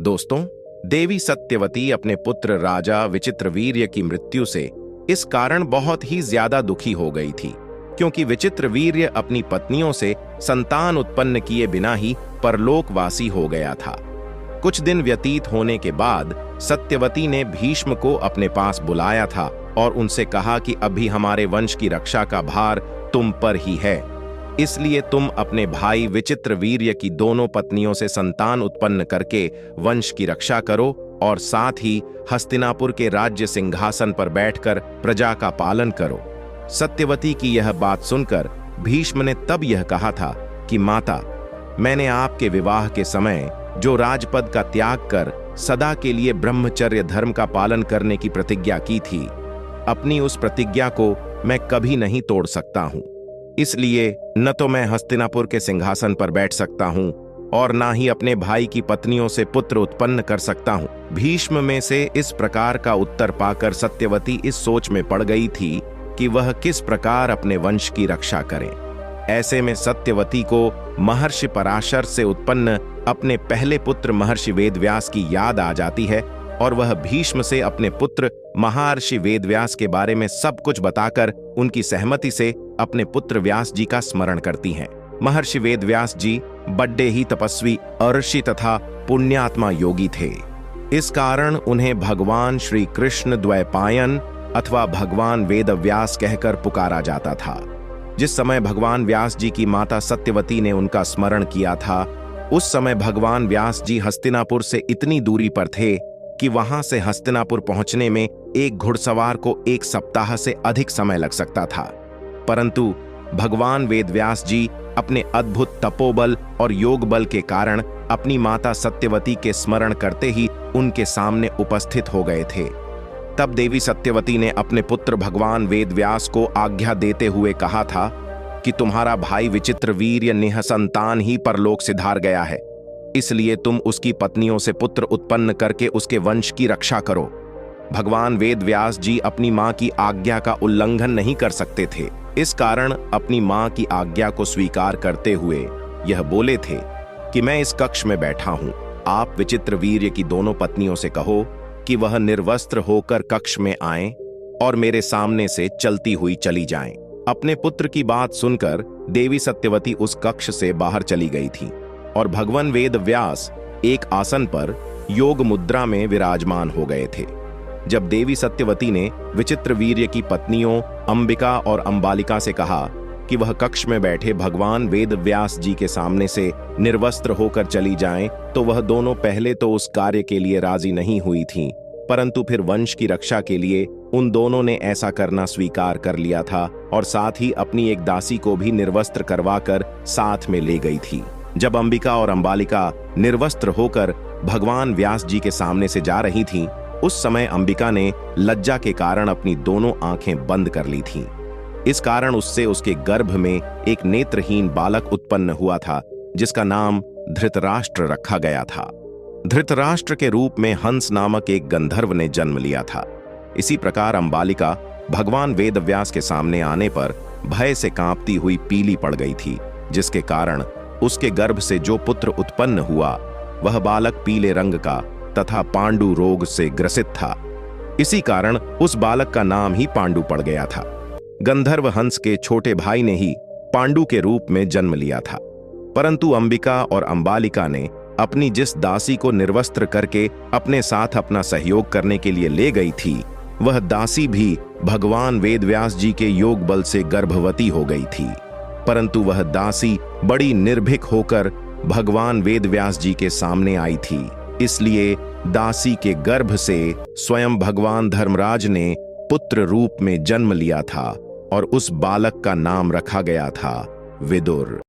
दोस्तों, देवी सत्यवती अपने पुत्र राजा विचित्रवीर्य की मृत्यु से इस कारण बहुत ही ज्यादा दुखी हो गई थी, क्योंकि विचित्रवीर्य अपनी पत्नियों से संतान उत्पन्न किए बिना ही परलोकवासी हो गया था। कुछ दिन व्यतीत होने के बाद सत्यवती ने भीष्म को अपने पास बुलाया था और उनसे कहा कि अभी हमारे वंश की रक्षा का भार तुम पर ही है, इसलिए तुम अपने भाई विचित्रवीर्य की दोनों पत्नियों से संतान उत्पन्न करके वंश की रक्षा करो और साथ ही हस्तिनापुर के राज्य सिंहासन पर बैठकर प्रजा का पालन करो। सत्यवती की यह बात सुनकर भीष्म ने तब यह कहा था कि माता, मैंने आपके विवाह के समय जो राजपद का त्याग कर सदा के लिए ब्रह्मचर्य धर्म का पालन करने की प्रतिज्ञा की थी, अपनी उस प्रतिज्ञा को मैं कभी नहीं तोड़ सकता हूं। इसलिए न तो मैं हस्तिनापुर के सिंहासन पर बैठ सकता हूं और ना ही अपने भाई की पत्नियों से पुत्र उत्पन्न कर सकता हूं। भीष्म में से इस प्रकार का उत्तर पाकर सत्यवती इस सोच में पड़ गई थी कि वह किस प्रकार अपने वंश की रक्षा करे। ऐसे में सत्यवती को महर्षि पराशर से उत्पन्न अपने पहले पुत्र महर्षि वेदव्यास की याद आ जाती है और वह भीष्म से अपने पुत्र महर्षि वेदव्यास के बारे में सब कुछ बताकर उनकी सहमति से अपने पुत्र व्यास जी का स्मरण करती हैं। महर्षि वेदव्यास जी बड़े ही तपस्वी ऋषि तथा पुण्यात्मा योगी थे। इस कारण उन्हें भगवान श्री कृष्ण द्वैपायन अथवा भगवान वेदव्यास कहकर पुकारा जाता था। जिस समय भगवान व्यास जी की माता सत्यवती ने उनका स्मरण किया था, उस समय भगवान व्यास जी हस्तिनापुर से इतनी दूरी पर थे कि वहां से हस्तिनापुर पहुंचने में एक घुड़सवार को 1 सप्ताह से अधिक समय लग सकता था। परंतु भगवान वेदव्यास जी अपने अद्भुत तपोबल और योग बल के कारण अपनी माता सत्यवती के स्मरण करते ही उनके सामने उपस्थित हो गए थे। तब देवी सत्यवती ने अपने पुत्र भगवान वेदव्यास को आज्ञा देते हुए कहा था कि तुम्हारा भाई विचित्रवीर्य निःसंतान ही परलोक सिधार गया है, इसलिए तुम उसकी पत्नियों से पुत्र उत्पन्न करके उसके वंश की रक्षा करो। भगवान वेदव्यास जी अपनी मां की आज्ञा का उल्लंघन नहीं कर सकते थे, इस कारण अपनी मां की आज्ञा को स्वीकार करते हुए यह बोले थे कि मैं इस कक्ष में बैठा हूं, आप विचित्रवीर्य की दोनों पत्नियों से कहो कि वह निर्वस्त्र होकर कक्ष में आएं और मेरे सामने से चलती हुई चली जाएं। अपने पुत्र की बात सुनकर देवी सत्यवती उस कक्ष से बाहर चली गई थी और भगवान वेदव्यास एक आसन पर योग मुद्रा में विराजमान हो गए थे। जब देवी सत्यवती ने विचित्रवीर्य की पत्नियों अंबिका और अंबालिका से कहा कि वह कक्ष में बैठे भगवान वेदव्यास जी के सामने से निर्वस्त्र होकर चली जाएं, तो वह दोनों पहले तो उस कार्य के लिए राजी नहीं हुई थीं, परंतु फिर वंश की रक्षा के लिए उन दोनों ने ऐसा करना स्वीकार कर लिया था और साथ ही अपनी एक दासी को भी निर्वस्त्र करवाकर साथ में ले गई थी। जब अंबिका और अंबालिका निर्वस्त्र होकर भगवान व्यास जी के सामने से जा रही थीं, उस समय अंबिका ने लज्जा के कारण अपनी दोनों आंखें बंद कर ली थीं। इस कारण उससे उसके गर्भ में एक नेत्रहीन बालक उत्पन्न हुआ था, जिसका नाम धृतराष्ट्र रखा गया था। धृतराष्ट्र के रूप में हंस नामक एक गंधर्व ने जन्म लिया था। इसी प्रकार अंबालिका भगवान वेदव्यास के सामने आने पर भय से कांपती हुई पीली पड़ गई थी, जिसके कारण उसके गर्भ से जो पुत्र उत्पन्न हुआ वह बालक पीले रंग का तथा पांडु रोग से ग्रसित था। इसी कारण उस बालक का नाम ही पांडु पड़ गया था। गंधर्व हंस के छोटे भाई ने ही पांडु के रूप में जन्म लिया था। परंतु अंबिका और अंबालिका ने अपनी जिस दासी को निर्वस्त्र करके अपने साथ अपना सहयोग करने के लिए ले गई थी, वह दासी भी भगवान वेदव्यास जी के योग बल से गर्भवती हो गई थी। परंतु वह दासी बड़ी निर्भीक होकर भगवान वेदव्यास जी के सामने आई थी, इसलिए दासी के गर्भ से स्वयं भगवान धर्मराज ने पुत्र रूप में जन्म लिया था और उस बालक का नाम रखा गया था विदुर।